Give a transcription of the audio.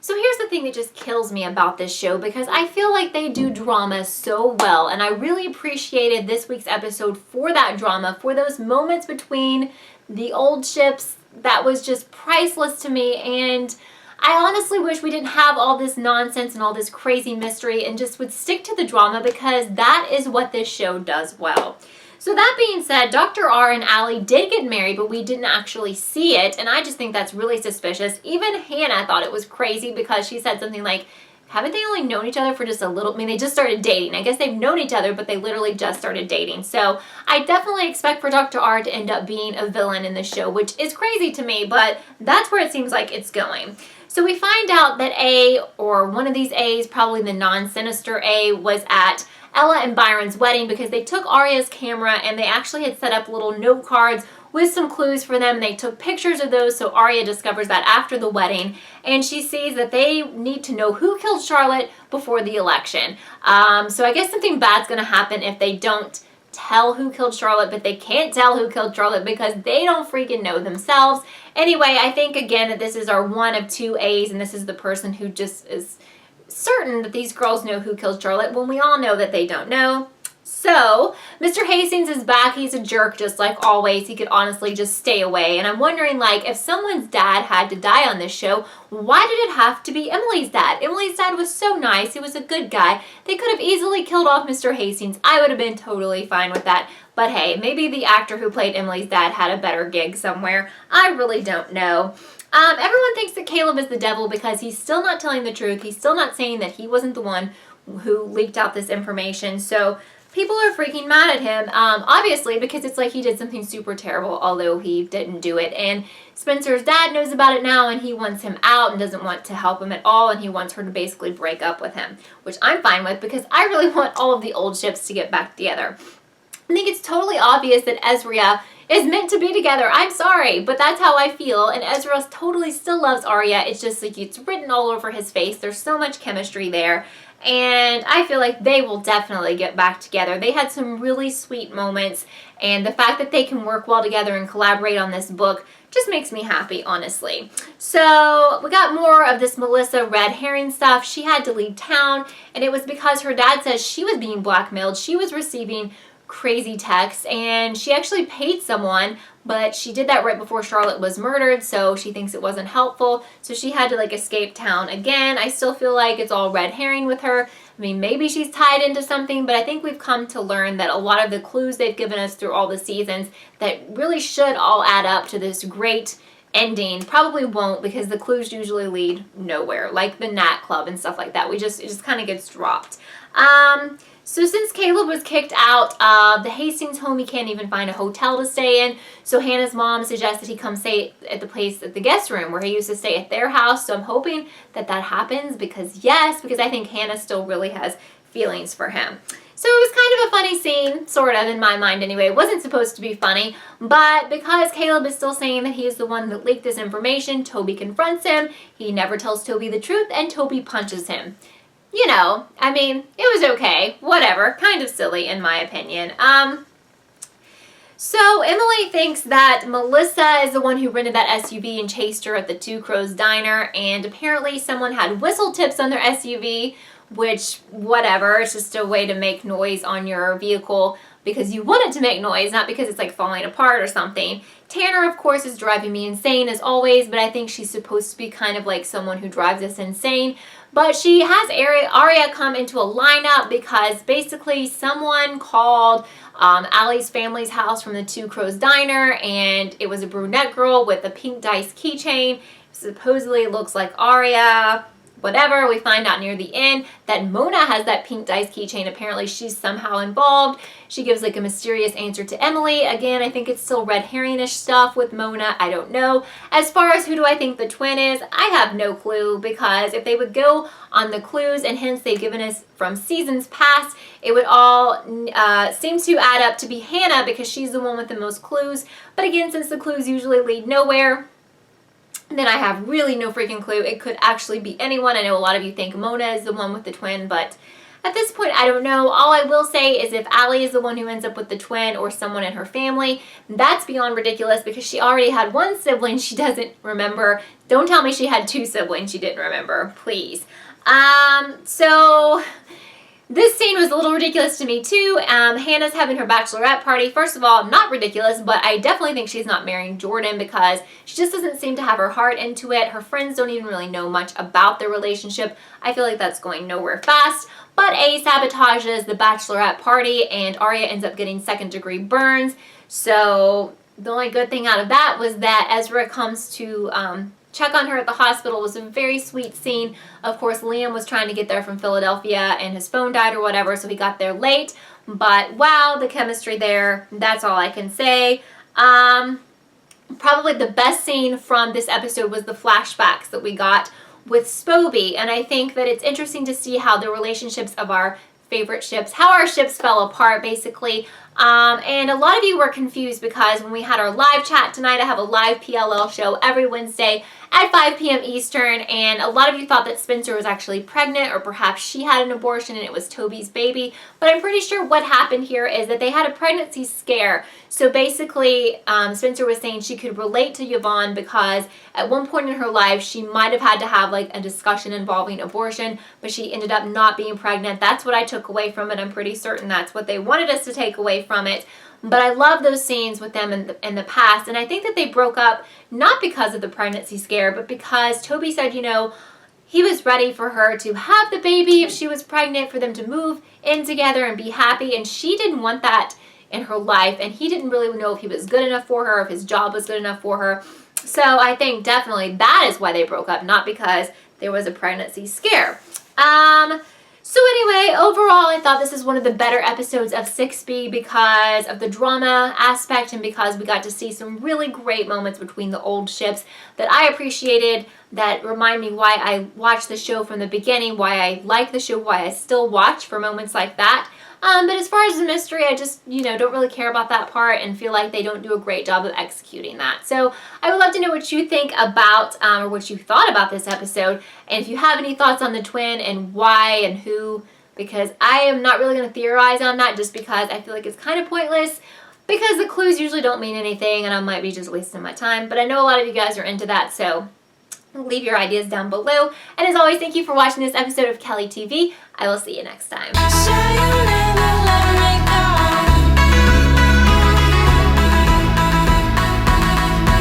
So here's the thing that just kills me about this show, because I feel like they do drama so well, and I really appreciated this week's episode for that drama, for those moments between the old ships. That was just priceless to me, and I honestly wish we didn't have all this nonsense and all this crazy mystery and just would stick to the drama, because that is what this show does well. So that being said, Dr. R and Allie did get married, but we didn't actually see it, and I just think that's really suspicious. Even Hannah thought it was crazy because she said something like, haven't they only known each other for just a little, I mean, they just started dating. I guess they've known each other, but they literally just started dating. So I definitely expect for Dr. R to end up being a villain in the show, which is crazy to me, but that's where it seems like it's going. So we find out that A, or one of these A's, probably the non-sinister A, was at Ella and Byron's wedding because they took Arya's camera and they actually had set up little note cards with some clues for them. They took pictures of those, so Arya discovers that after the wedding, and she sees that they need to know who killed Charlotte before the election. So I guess something bad's going to happen if they don't tell who killed Charlotte, but they can't tell who killed Charlotte because they don't freaking know themselves. Anyway, I think again that this is our one of two A's, and this is the person who just is certain that these girls know who killed Charlotte when we all know that they don't know. So, Mr. Hastings is back. He's a jerk just like always. He could honestly just stay away. And I'm wondering, like, if someone's dad had to die on this show, why did it have to be Emily's dad? Emily's dad was so nice. He was a good guy. They could have easily killed off Mr. Hastings. I would have been totally fine with that. But hey, maybe the actor who played Emily's dad had a better gig somewhere. I really don't know. Everyone thinks that Caleb is the devil because he's still not telling the truth. He's still not saying that he wasn't the one who leaked out this information. So people are freaking mad at him, obviously, because it's like he did something super terrible, although he didn't do it. And Spencer's dad knows about it now, and he wants him out and doesn't want to help him at all, and he wants her to basically break up with him, which I'm fine with because I really want all of the old ships to get back together. I think it's totally obvious that Ezra is meant to be together. I'm sorry, but that's how I feel. And Ezra totally still loves Arya. It's just like it's written all over his face. There's so much chemistry there. And I feel like they will definitely get back together. They had some really sweet moments. And the fact that they can work well together and collaborate on this book just makes me happy, honestly. So we got more of this Melissa red herring stuff. She had to leave town. And it was because her dad says she was being blackmailed. She was receiving crazy texts, and she actually paid someone, but she did that right before Charlotte was murdered, so she thinks it wasn't helpful, so she had to like escape town again. I still feel like it's all red herring with her. I mean, maybe she's tied into something, but I think we've come to learn that a lot of the clues they've given us through all the seasons that really should all add up to this great ending probably won't, because the clues usually lead nowhere, like the Nat Club and stuff like that. It just kind of gets dropped. So since Caleb was kicked out of the Hastings home, he can't even find a hotel to stay in. So Hannah's mom suggested he come stay at the place at the guest room where he used to stay at their house. So I'm hoping that that happens because I think Hannah still really has feelings for him. So it was kind of a funny scene, sort of, in my mind anyway. It wasn't supposed to be funny, but because Caleb is still saying that he is the one that leaked this information, Toby confronts him. He never tells Toby the truth, and Toby punches him. You know, I mean, it was okay. Whatever. Kind of silly, in my opinion. So Emily thinks that Melissa is the one who rented that SUV and chased her at the Two Crows Diner, and apparently someone had whistle tips on their SUV, which, whatever, it's just a way to make noise on your vehicle because you want it to make noise, not because it's like falling apart or something. Tanner, of course, is driving me insane as always, but I think she's supposed to be kind of like someone who drives us insane. But she has Arya come into a lineup because basically someone called Allie's family's house from the Two Crows Diner, and it was a brunette girl with a pink dice keychain. Supposedly it looks like Arya. Whatever, we find out near the end that Mona has that pink dice keychain. Apparently she's somehow involved. She gives like a mysterious answer to Emily. Again, I think it's still red herring-ish stuff with Mona. I don't know. As far as who do I think the twin is, I have no clue, because if they would go on the clues and hints they've given us from seasons past, it would all seem to add up to be Hannah because she's the one with the most clues. But again, since the clues usually lead nowhere, then I have really no freaking clue. It could actually be anyone. I know a lot of you think Mona is the one with the twin, but At this point, I don't know. All I will say is if Allie is the one who ends up with the twin or someone in her family, that's beyond ridiculous because she already had one sibling she doesn't remember. Don't tell me she had 2 siblings she didn't remember, please. So this scene was a little ridiculous to me too. Hannah's having her bachelorette party. First of all, not ridiculous, but I definitely think she's not marrying Jordan because she just doesn't seem to have her heart into it. Her friends don't even really know much about their relationship. I feel like that's going nowhere fast. But A sabotages the bachelorette party and Arya ends up getting 2nd-degree burns. So the only good thing out of that was that Ezra comes to check on her at the hospital. It was a very sweet scene. Of course, Liam was trying to get there from Philadelphia and his phone died or whatever, so he got there late. But wow, the chemistry there. That's all I can say. Probably the best scene from this episode was the flashbacks that we got with Spoby. And I think that it's interesting to see how the relationships of our favorite ships, how our ships fell apart basically. And a lot of you were confused because when we had our live chat tonight, I have a live PLL show every Wednesday at 5 p.m. Eastern, and a lot of you thought that Spencer was actually pregnant or perhaps she had an abortion and it was Toby's baby. But I'm pretty sure what happened here is that they had a pregnancy scare. So basically, Spencer was saying she could relate to Yvonne because at one point in her life, she might have had to have like a discussion involving abortion, but she ended up not being pregnant. That's what I took away from it. I'm pretty certain that's what they wanted us to take away from it. But I love those scenes with them in the past, and I think that they broke up not because of the pregnancy scare, but because Toby said, you know, he was ready for her to have the baby if she was pregnant, for them to move in together and be happy, and she didn't want that in her life, and he didn't really know if he was good enough for her, if his job was good enough for her. So I think definitely that is why they broke up, not because there was a pregnancy scare. So anyway, overall, I thought this is one of the better episodes of 6B because of the drama aspect and because we got to see some really great moments between the old ships that I appreciated, that remind me why I watched the show from the beginning, why I like the show, why I still watch for moments like that. But as far as the mystery, I just, don't really care about that part and feel like they don't do a great job of executing that. So I would love to know what you think about, or what you thought about this episode. And if you have any thoughts on the twin and why and who, because I am not really going to theorize on that just because I feel like it's kind of pointless because the clues usually don't mean anything and I might be just wasting my time. But I know a lot of you guys are into that, so leave your ideas down below. And as always, thank you for watching this episode of Kellie TV. I will see you next time.